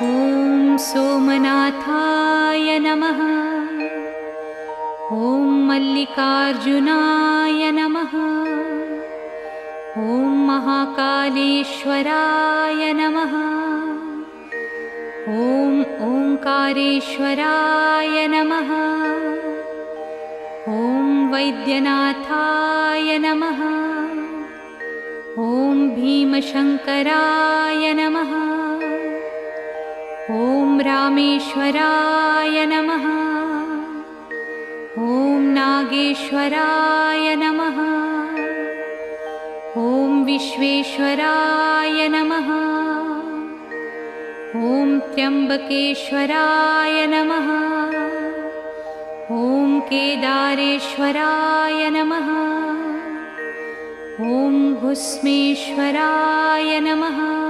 ॐ सोमनाथाय नमः। ॐ मल्लिकार्जुनाय नमः। ॐ महाकालेश्वराय नमः। ॐ ओंकारेश्वराय नमः। ॐ वैद्यनाथाय नमः। ॐ भीमशङ्कराय नमः। ॐ रामेश्वराय नमः। ॐ नागेश्वराय नमः। ॐ विश्वेश्वराय नमः। ॐ त्र्यम्बकेश्वराय नमः। ॐ केदारेश्वराय नमः। ॐ भुस्मेश्वराय नमः।